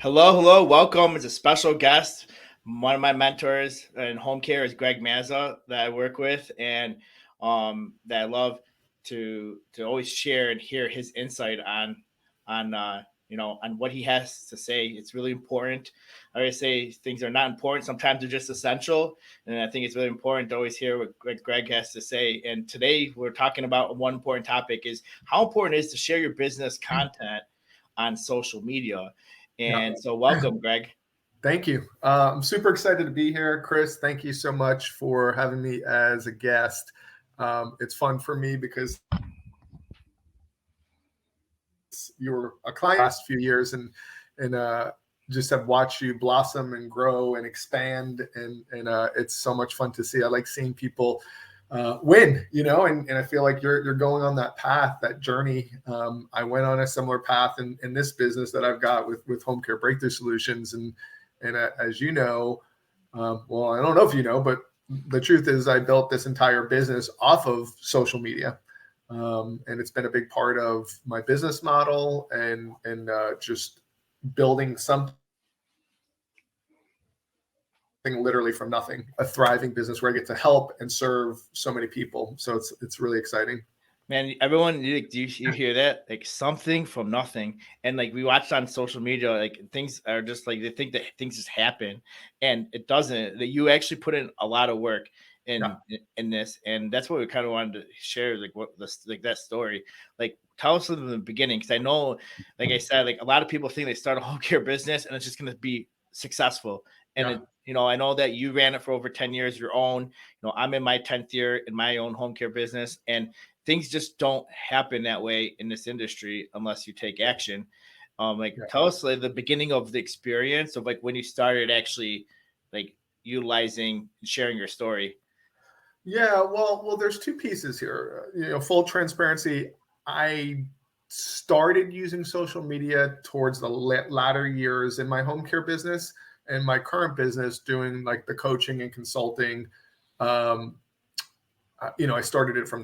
Hello, hello, welcome. As a special guest, one of my mentors in home care is Gregg Mazza that I work with, and that I love to always share and hear his insight on what he has to say. It's really important. I always say things are not important; sometimes they're just essential, and I think it's really important to always hear what Gregg has to say. And today we're talking about one important topic: is how important it is to share your business content on social media. Yeah. And so, welcome, Gregg. Thank you. I'm super excited to be here, Chris. Thank you so much for having me as a guest. It's fun for me because you were a client last few years, and just have watched you blossom and grow and expand, and it's so much fun to see. I like seeing people win, and I feel like you're going on that path, that journey. I went on a similar path in this business that I've got with Home Care Breakthrough Solutions, and as you know, well, I don't know if you know, but the truth is I built this entire business off of social media. And it's been a big part of my business model and just building something literally from nothing, a thriving business where I get to help and serve so many people. So it's really exciting. Man, everyone, you hear that? Like something from nothing. And like we watched on social media, like things are just like they think that things just happen, and it doesn't. That you actually put in a lot of work in Yeah. in this, and that's what we kind of wanted to share, like what this like that story. Like tell us from the beginning, because I know, like I said, like a lot of people think they start a home care business and it's just going to be successful, and Yeah. it. I know that you ran it for over 10 years, your own. I'm in my 10th year in my own home care business, and things just don't happen that way in this industry unless you take action. Yeah. Tell us like the beginning of the experience of like when you started actually like utilizing and sharing your story. Yeah, well, there's two pieces here. Full transparency. I started using social media towards the latter years in my home care business and my current business, doing like the coaching and consulting. Um, I started it from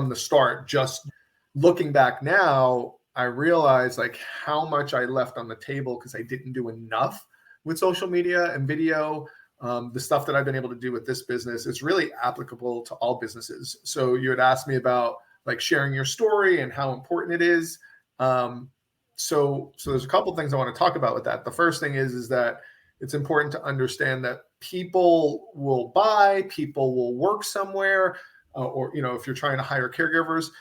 the start. Just looking back now, I realize like how much I left on the table because I didn't do enough with social media and video. The stuff that I've been able to do with this business is really applicable to all businesses. So you had asked me about like sharing your story and how important it is. So there's a couple things I want to talk about with that. The first thing is that it's important to understand that people will buy, people will work somewhere, or if you're trying to hire caregivers,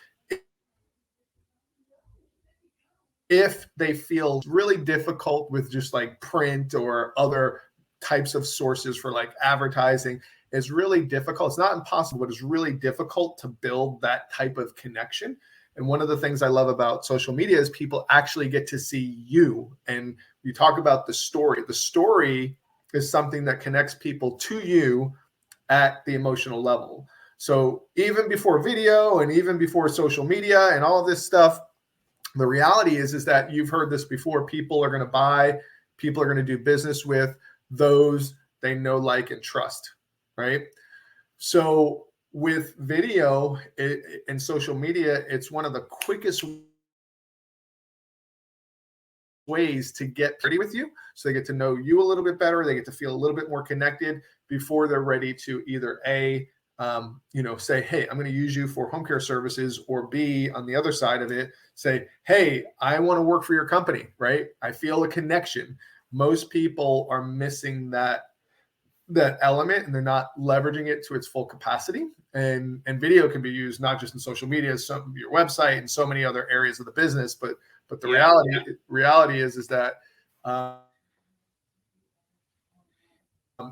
if they feel really difficult with just like print or other types of sources for like advertising, it's really difficult. It's not impossible, but it's really difficult to build that type of connection. And one of the things I love about social media is people actually get to see you. And you talk about the story. The story is something that connects people to you at the emotional level. So even before video and even before social media and all of this stuff, the reality is that you've heard this before. People are going to buy, people are going to do business with those they know, like, and trust, right? So with video and social media, it's one of the quickest ways to get ready with you. So they get to know you a little bit better. They get to feel a little bit more connected before they're ready to either say, hey, I'm going to use you for home care services, or B, on the other side of it, say, hey, I want to work for your company, right? I feel a connection. Most people are missing that element, and they're not leveraging it to its full capacity. And video can be used not just in social media, some your website and so many other areas of the business, but the reality is that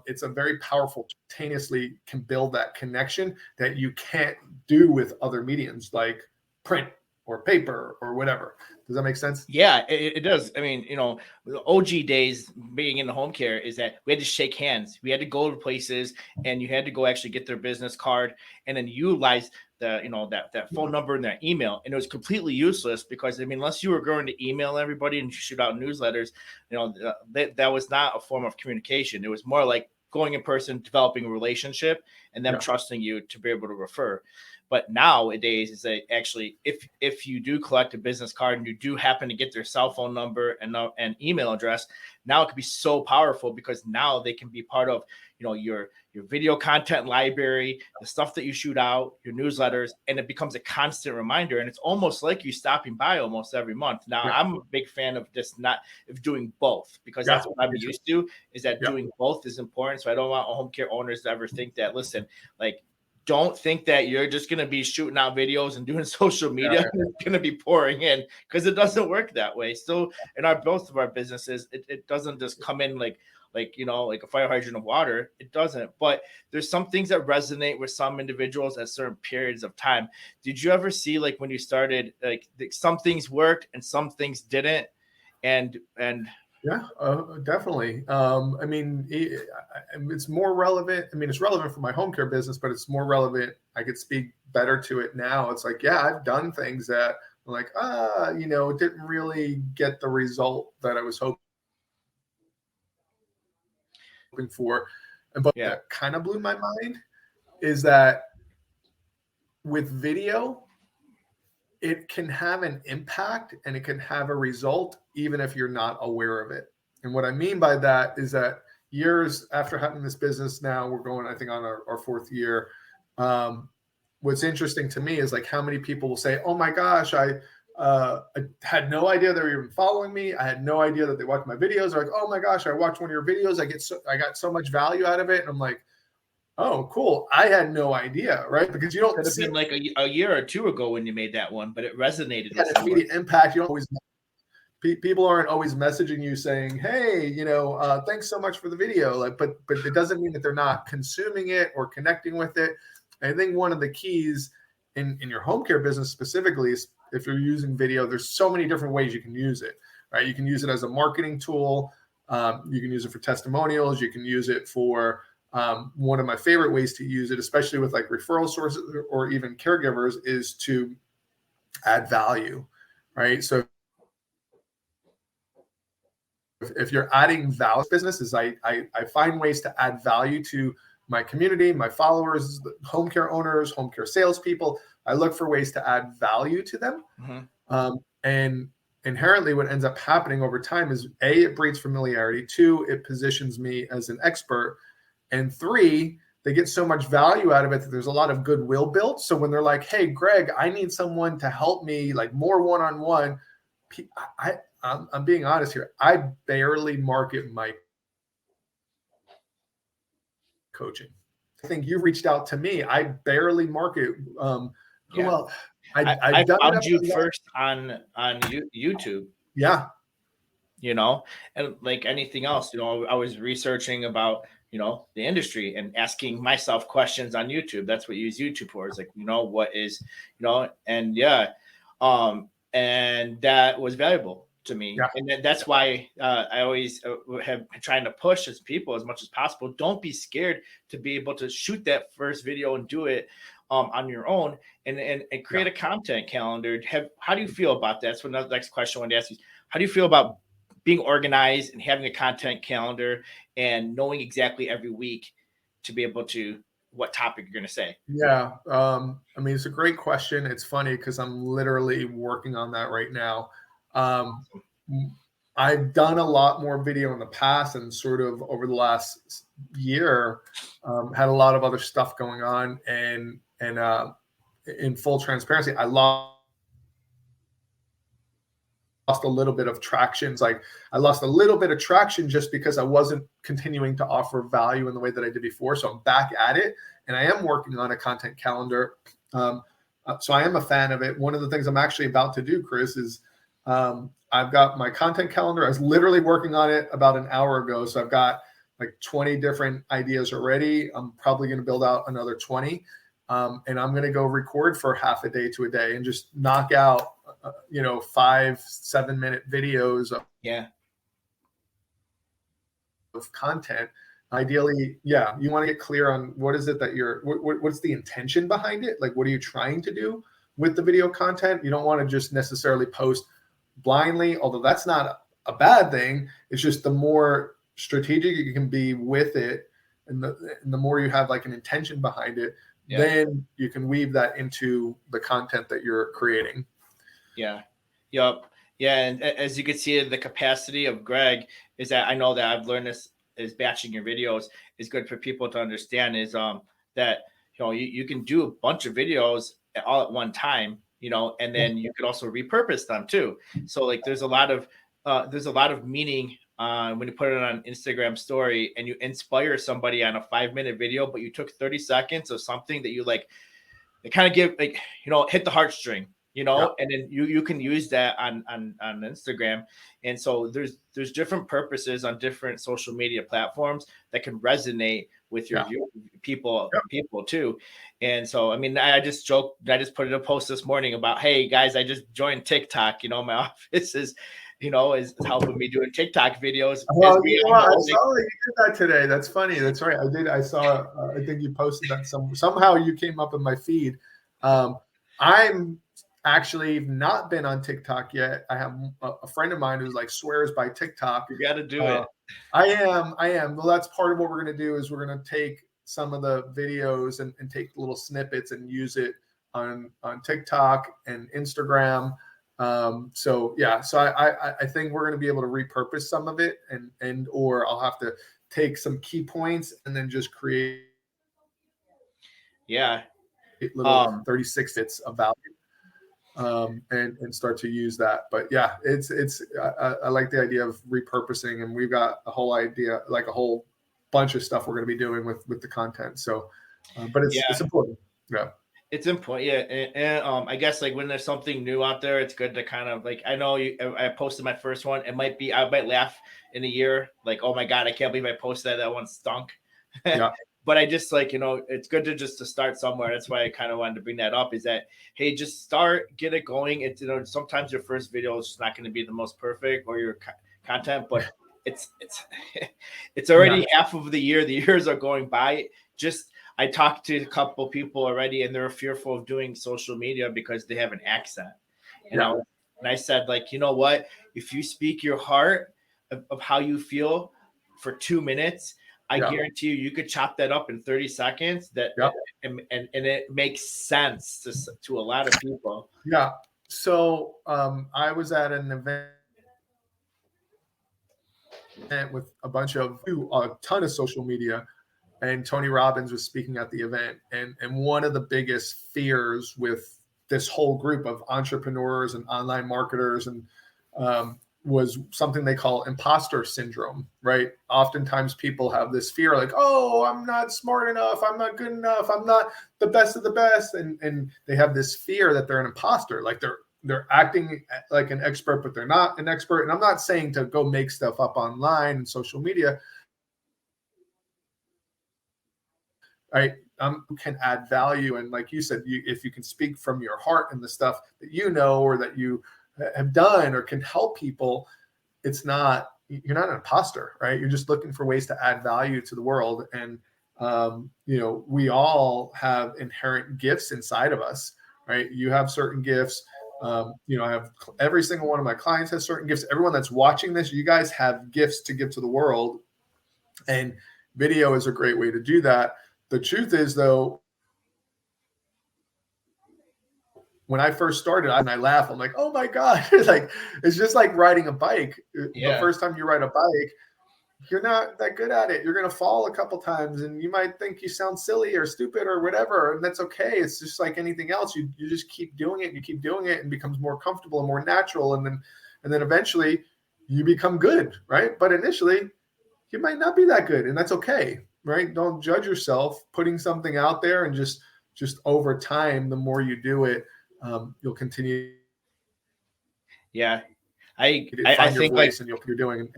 it's a very powerful, simultaneously can build that connection that you can't do with other mediums like print or paper or whatever. Does that make sense? Yeah, it does. I mean, the OG days being in the home care is that we had to shake hands. We had to go to places, and you had to go actually get their business card and then utilize that phone number and their email. And it was completely useless because, I mean, unless you were going to email everybody and shoot out newsletters, that was not a form of communication. It was more like going in person, developing a relationship, and them Yeah. trusting you to be able to refer. But nowadays, is that actually, if you do collect a business card and you do happen to get their cell phone number and email address, now it can be so powerful, because now they can be part of, you know, your video content library, the stuff that you shoot out, your newsletters, and it becomes a constant reminder. And it's almost like you stopping by almost every month. Now, Yeah. I'm a big fan of just not of doing both, because Yeah, that's what I'm me too. used to, is that Yeah. doing both is important. So I don't want home care owners to ever think that, listen, like, don't think that you're just going to be shooting out videos and doing social media and it's going to be pouring in, because it doesn't work that way. So in both of our businesses, it doesn't just come in like, you know, like a fire hydrant of water. It doesn't. But there's some things that resonate with some individuals at certain periods of time. Did you ever see, like, when you started, like, some things worked and some things didn't? And Yeah, definitely. I mean, it's more relevant. I mean, it's relevant for my home care business, but it's more relevant. I could speak better to it now. It's like, yeah, I've done things that I'm like, you know, it didn't really get the result that I was hoping for. But that kind of blew my mind is that with video, it can have an impact and it can have a result even if you're not aware of it. And what I mean by that is that years after having this business, now we're going, I think, on our fourth year. What's interesting to me is like how many people will say, oh my gosh, I had no idea they were even following me. I had no idea that they watched my videos. They're like, oh my gosh, I watched one of your videos. I got so much value out of it. And I'm like, oh, cool. I had no idea, right? Because you don't. Could have been like a year or two ago when you made that one, but it resonated. Yeah, with immediate impact. You don't always. People aren't always messaging you saying, "Hey, you know, thanks so much for the video." Like, but it doesn't mean that they're not consuming it or connecting with it. I think one of the keys in your home care business specifically is if you're using video, there's so many different ways you can use it. Right? You can use it as a marketing tool. You can use it for testimonials. You can use it for one of my favorite ways to use it, especially with like referral sources or even caregivers, is to add value, right? So if you're adding value to businesses, I find ways to add value to my community, my followers, home care owners, home care salespeople. I look for ways to add value to them. Mm-hmm. And inherently what ends up happening over time is A, it breeds familiarity. 2, it positions me as an expert. And 3, they get so much value out of it that there's a lot of goodwill built. So when they're like, hey, Gregg, I need someone to help me, like more one-on-one, I'm being honest here. I barely market my coaching. I think you reached out to me. I barely market. Well, I found you first on YouTube. Yeah. You know, and like anything else, you know, I was researching about, you know, the industry and asking myself questions on YouTube. That's what you use YouTube for. It's like, you know, what is, you know, and and that was valuable to me. Yeah. And that's why I always have trying to push as people as much as possible. Don't be scared to be able to shoot that first video and do it on your own and create a content calendar. How do you feel about that? That's what the next question I wanted to ask you. How do you feel about being organized and having a content calendar and knowing exactly every week to be able to what topic you're going to say? Yeah. I mean, it's a great question. It's funny because I'm literally working on that right now. I've done a lot more video in the past and sort of over the last year, had a lot of other stuff going on and in full transparency, I lost a little bit of traction. Like I lost a little bit of traction just because I wasn't continuing to offer value in the way that I did before. So I'm back at it and I am working on a content calendar. So I am a fan of it. One of the things I'm actually about to do, Chris, is I've got my content calendar. I was literally working on it about an hour ago. So I've got like 20 different ideas already. I'm probably going to build out another 20. And I'm going to go record for half a day to a day and just knock out 5-7 minute videos of content. Ideally, you want to get clear on what is it that what's the intention behind it? Like, what are you trying to do with the video content? You don't want to just necessarily post blindly, although that's not a bad thing. It's just the more strategic you can be with it, and the more you have like an intention behind it, Yeah. then you can weave that into the content that you're creating. Yeah. Yep. Yeah. And as you can see, the capacity of Gregg is that I know that I've learned this is batching your videos is good for people to understand is that you can do a bunch of videos all at one time, and then you could also repurpose them too. So like there's a lot of meaning when you put it on Instagram story and you inspire somebody on a 5-minute video, but you took 30 seconds of something that you like, it kind of give like, hit the heartstring, and then you can use that on Instagram. And so there's different purposes on different social media platforms that can resonate with your people too. And so, I mean, I just put in a post this morning about, hey guys, I just joined TikTok, my office is helping me doing TikTok videos. Well, I saw you did that today. That's funny. That's right. I saw, I think you posted that somehow you came up in my feed. I'm actually not been on TikTok yet. I have a friend of mine who's like swears by TikTok. You got to do it. I am. Well, that's part of what we're going to do is we're going to take some of the videos and take little snippets and use it on TikTok and Instagram. So I think we're going to be able to repurpose some of it or I'll have to take some key points and then just create little 36 bits of value and start to use that. But yeah, I like the idea of repurposing, and we've got a whole idea, like a whole bunch of stuff we're going to be doing with the content. So, but it's important. Yeah. It's important, yeah, and I guess like when there's something new out there, it's good to kind of like, I know I posted my first one. I might laugh in a year, like, oh my god, I can't believe I posted that one stunk. Yeah. But I just like, it's good to start somewhere. That's why I kind of wanted to bring that up. Is that, hey, just start, get it going. It's sometimes your first video is just not going to be the most perfect or your content, but it's already half of the year. The years are going by. I talked to a couple people already, and they're fearful of doing social media because they have an accent. And I said, like, you know what? If you speak your heart of how you feel for 2 minutes, I guarantee you could chop that up in 30 seconds. And it makes sense to a lot of people. Yeah. So I was at an event with a ton of social media. And Tony Robbins was speaking at the event. And one of the biggest fears with this whole group of entrepreneurs and online marketers and was something they call imposter syndrome, right? Oftentimes people have this fear like, oh, I'm not smart enough. I'm not good enough. I'm not the best of the best. And they have this fear that they're an imposter. Like they're acting like an expert, but they're not an expert. And I'm not saying to go make stuff up online and social media, right? Can add value. And like you said, if you can speak from your heart and the stuff that or that you have done or can help people, you're not an imposter, right? You're just looking for ways to add value to the world. And, we all have inherent gifts inside of us, right? You have certain gifts. I have every single one of my clients has certain gifts. Everyone that's watching this, you guys have gifts to give to the world. And video is a great way to do that. The truth is, though, when I first started, I laugh. I'm like, oh my god, like it's just like riding a bike. Yeah. The first time you ride a bike, you're not that good at it. You're gonna fall a couple times, and you might think you sound silly or stupid or whatever, and that's okay. It's just like anything else. You just keep doing it. You keep doing it, and it becomes more comfortable and more natural, and then eventually you become good, right? But initially, you might not be that good, and that's okay. Right? Don't judge yourself putting something out there, and just over time, the more you do it, you'll continue. Yeah, I think voice and you're doing.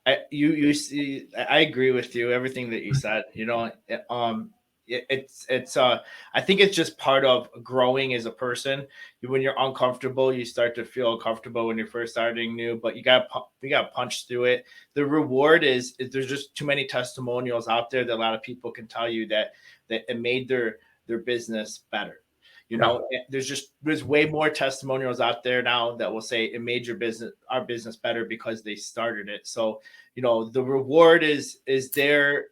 I agree with you. Everything that you said, I think it's just part of growing as a person. When you're uncomfortable, you start to feel comfortable when you're first starting new, but you got to punch through it. The reward is there's just too many testimonials out there that a lot of people can tell you that it made their business better. There's way more testimonials out there now that will say it made our business better because they started it. So, the reward is there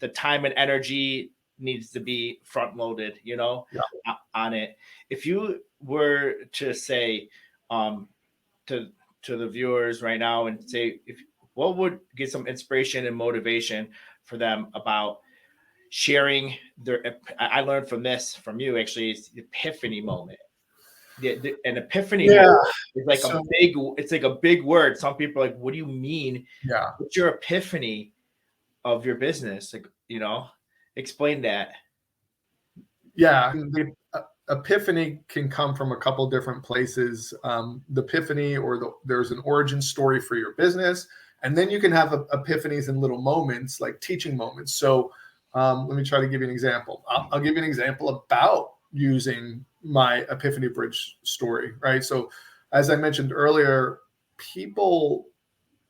the time and energy needs to be front loaded, you know, on it. If you were to say to the viewers right now and say, what would get some inspiration and motivation for them about sharing their, I learned from you actually, is the epiphany moment. An epiphany moment is like it's like a big word. Some people are like, what do you mean? Yeah. What's your epiphany of your business? Like, you know, explain that. Yeah. The epiphany can come from a couple different places. The epiphany, or there's an origin story for your business. And then you can have epiphanies in little moments, like teaching moments. So let me try to give you an example. I'll give you an example about using my Epiphany Bridge story, right? So as I mentioned earlier, people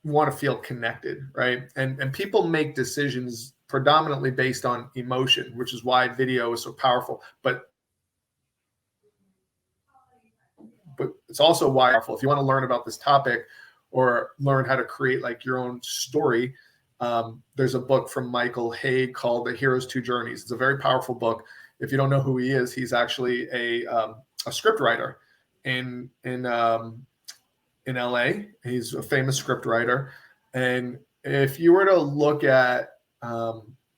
want to feel connected, right? And people make decisions predominantly based on emotion, which is why video is so powerful. But it's also why powerful. If you want to learn about this topic or learn how to create like your own story, there's a book from Michael Haig called The Hero's Two Journeys. It's a very powerful book. If you don't know who he is, he's actually a script writer in LA. He's a famous script writer. And if you were to look at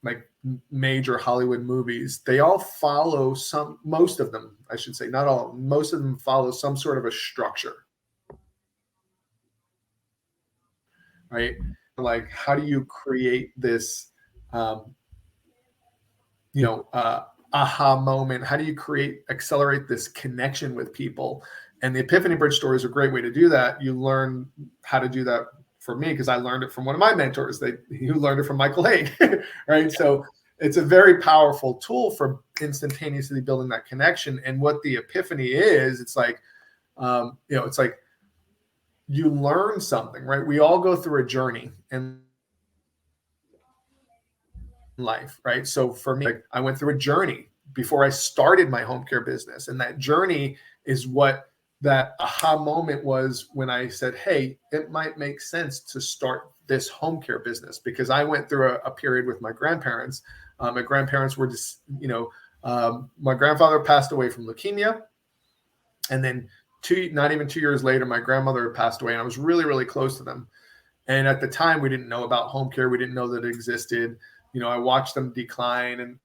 like major Hollywood movies, they all follow most of them, I should say, not all, most of them follow some sort of a structure, right? Like, how do you create this, aha moment? How do you accelerate this connection with people? And the Epiphany Bridge story is a great way to do that. You learn how to do that for me because I learned it from one of my mentors. You learned it from Michael Haig, right? So it's a very powerful tool for instantaneously building that connection. And what the Epiphany is, it's like, it's like you learn something, right? We all go through a journey in life, right? So for me, I went through a journey before I started my home care business. And that journey is what that aha moment was when I said, hey, it might make sense to start this home care business, because I went through a period with my grandparents. My grandparents were just, my grandfather passed away from leukemia. And then not even 2 years later, my grandmother had passed away, and I was really, really close to them. And at the time, we didn't know about home care. We didn't know that it existed. I watched them decline, and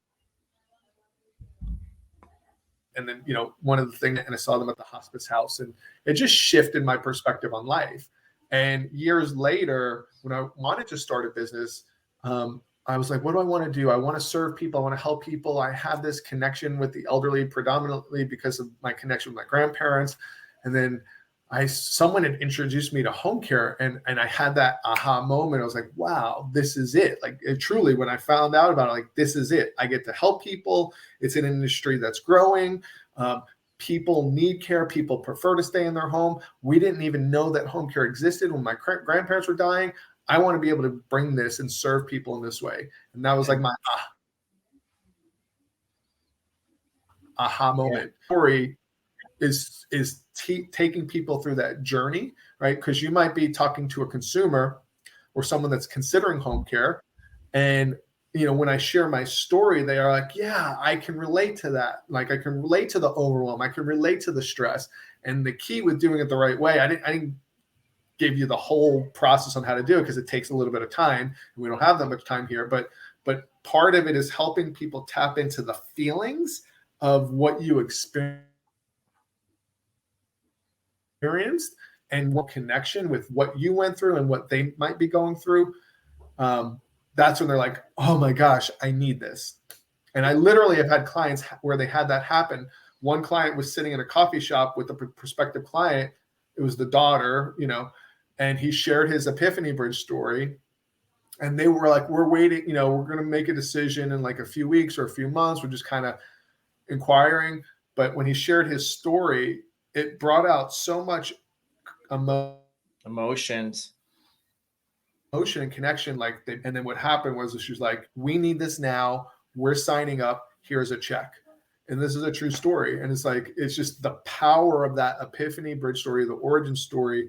then, one of the things, and I saw them at the hospice house, and it just shifted my perspective on life. And years later, when I wanted to start a business, I was like, what do I want to do? I want to serve people. I want to help people. I have this connection with the elderly, predominantly because of my connection with my grandparents. And then someone had introduced me to home care, and I had that aha moment. I was like, wow, this is it. Like, truly, when I found out about it, like, this is it. I get to help people. It's an industry that's growing. People need care. People prefer to stay in their home. We didn't even know that home care existed when my grandparents were dying. I want to be able to bring this and serve people in this way. And that was like my aha moment. Story is taking people through that journey, right? Because you might be talking to a consumer or someone that's considering home care, and when I share my story, they are like, yeah, I can relate to that. Like, I can relate to the overwhelm. I can relate to the stress. And the key with doing it the right way, I didn't give you the whole process on how to do it because it takes a little bit of time, and we don't have that much time here. But part of it is helping people tap into the feelings of what you experienced and what connection with what you went through and what they might be going through. That's when they're like, oh my gosh, I need this. And I literally have had clients where they had that happen. One client was sitting in a coffee shop with a prospective client. It was the daughter, and he shared his Epiphany Bridge story. And they were like, we're waiting, we're going to make a decision in like a few weeks or a few months. We're just kind of inquiring. But when he shared his story, it brought out so much emotions, emotion and connection. And then what happened was she was like, we need this now. We're signing up. Here's a check. And this is a true story. And it's like, it's just the power of that Epiphany Bridge story, the origin story.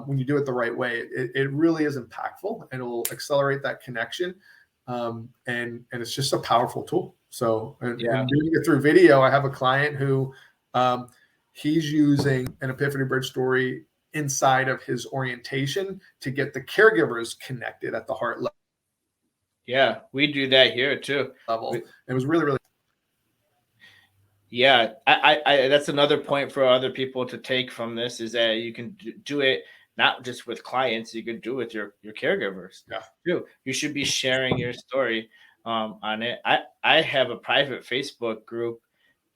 When you do it the right way, it really is impactful, and it will accelerate that connection. And it's just a powerful tool. So, and doing it through video, I have a client who he's using an Epiphany Bridge story inside of his orientation to get the caregivers connected at the heart level. Yeah, we do that here too. It was really, really. Yeah, I that's another point for other people to take from this, is that you can do it not just with clients, you can do it with your caregivers. Yeah. Too. You should be sharing your story on it. I have a private Facebook group,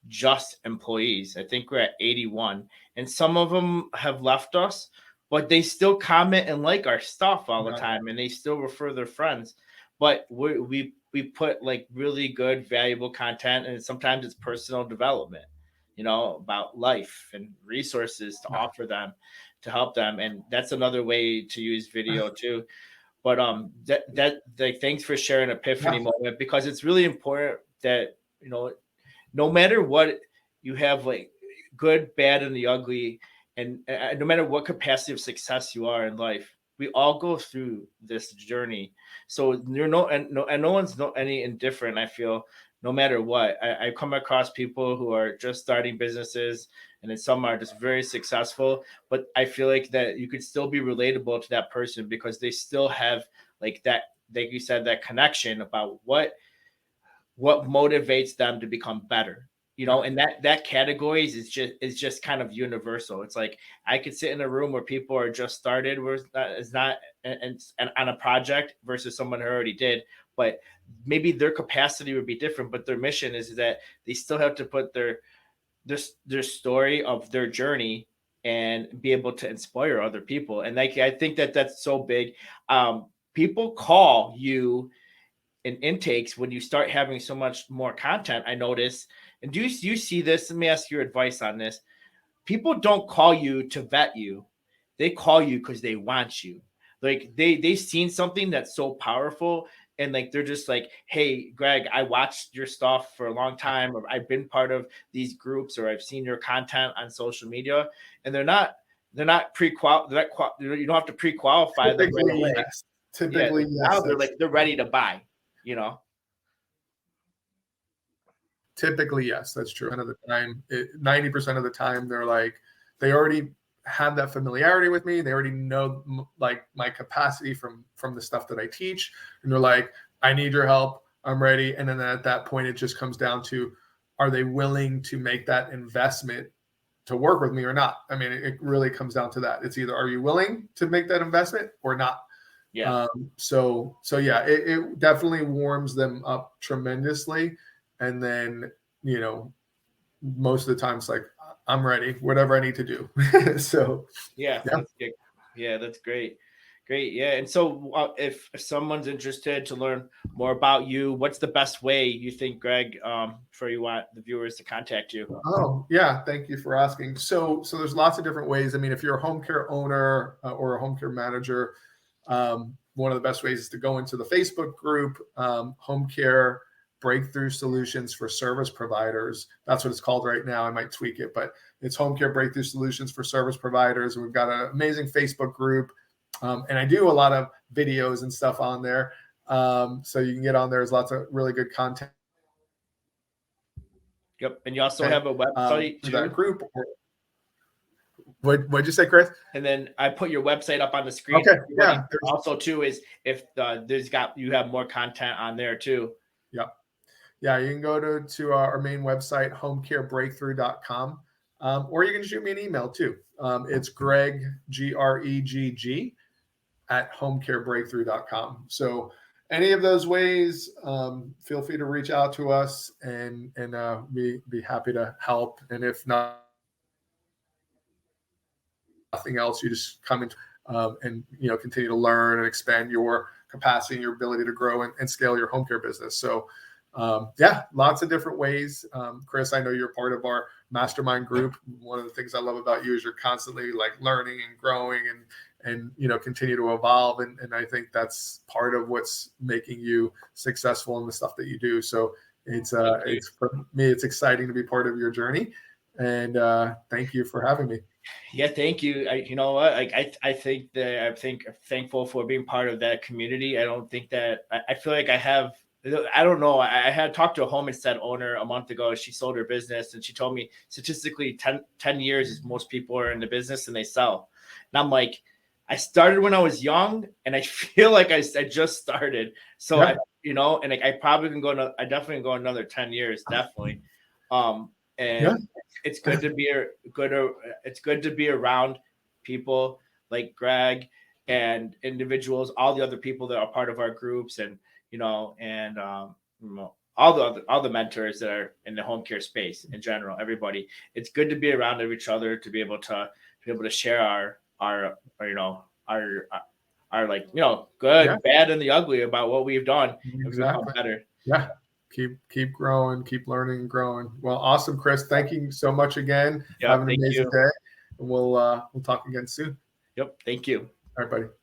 just employees. I think we're at 81, and some of them have left us, but they still comment and like our stuff all the time, and they still refer their friends. But we put like really good, valuable content, and sometimes it's personal development, about life and resources to offer them, to help them. And that's another way to use video too. But thanks for sharing Epiphany moment, because it's really important that, no matter what, you have like good, bad, and the ugly, and no matter what capacity of success you are in life, we all go through this journey. So no one's any indifferent. I feel, no matter what, I come across people who are just starting businesses, and then some are just very successful. But I feel like that you could still be relatable to that person, because they still have like that, like you said, that connection about what motivates them to become better. And that categories is just kind of universal. It's like I could sit in a room where people are just started, where it's not and on a project, versus someone who already did, but maybe their capacity would be different, but their mission is that they still have to put their story of their journey and be able to inspire other people. And like, I think that's so big. People call you in intakes when you start having so much more content, I notice. And do you see this? Let me ask your advice on this. People don't call you to vet you. They call you because they want you. Like they've seen something that's so powerful, and like they're just like, hey, Gregg, I watched your stuff for a long time, or I've been part of these groups, or I've seen your content on social media. And they're not pre-qualified. You don't have to pre-qualify them right away. Yes. Typically, yes. Now they're ready to buy. Typically, yes, that's true. 90% of the time, they're like, they already have that familiarity with me. They already know like my capacity from the stuff that I teach, and they're like, I need your help. I'm ready. And then at that point, it just comes down to, are they willing to make that investment to work with me or not? I mean, it really comes down to that. It's either, are you willing to make that investment or not? Yeah. So yeah, it definitely warms them up tremendously. And then, most of the time it's like, I'm ready, whatever I need to do. So that's good. Yeah, that's great. Great. Yeah. And so if someone's interested to learn more about you, what's the best way you think, Gregg, for you want the viewers to contact you? Oh, yeah. Thank you for asking. So there's lots of different ways. I mean, if you're a home care owner or a home care manager, one of the best ways is to go into the Facebook group, Home Care Breakthrough Solutions for Service Providers. That's what it's called right now. I might tweak it, but it's Home Care Breakthrough Solutions for Service Providers. And we've got an amazing Facebook group. And I do a lot of videos and stuff on there. So you can get on there. There's lots of really good content. Yep. And you also have a website to that group. What'd you say, Chris? And then I put your website up on the screen. Okay. Yeah. Also, too, is if you have more content on there too. Yep. Yeah, you can go to our main website, homecarebreakthrough.com, or you can shoot me an email too. It's Gregg, Gregg, at homecarebreakthrough.com. So any of those ways, feel free to reach out to us, and be happy to help. And if not, nothing else, you just come in and continue to learn and expand your capacity and your ability to grow and scale your home care business. So lots of different ways. Chris, I know you're part of our mastermind group. One of the things I love about you is you're constantly like learning and growing and continue to evolve. And I think that's part of what's making you successful in the stuff that you do. So it's for me, it's exciting to be part of your journey. And thank you for having me. Yeah, thank you. You know what? Like I think that I'm thankful for being part of that community. I don't think that I feel like I have. I don't know. I had talked to a homestead owner a month ago. She sold her business, and she told me statistically 10 years is most people are in the business and they sell. And I'm like, I started when I was young, and I feel like I just started. So Yeah. you know, and like I probably can go. I definitely can go another 10 years, definitely. And Yeah. it's good to be it's good to be around people like Gregg and individuals, all the other people that are part of our groups, and you know, and all the mentors that are in the home care space in general. Everybody, it's good to be around each other to be able to share our you know our like you know good, Yeah. bad, and the ugly about what we've done and we've become Exactly. better. Yeah. Keep growing, keep learning and growing. Well, awesome, Chris. Thank you so much again. Yep, Have an thank amazing you. day. And we'll talk again soon. Yep, thank you. All right, buddy.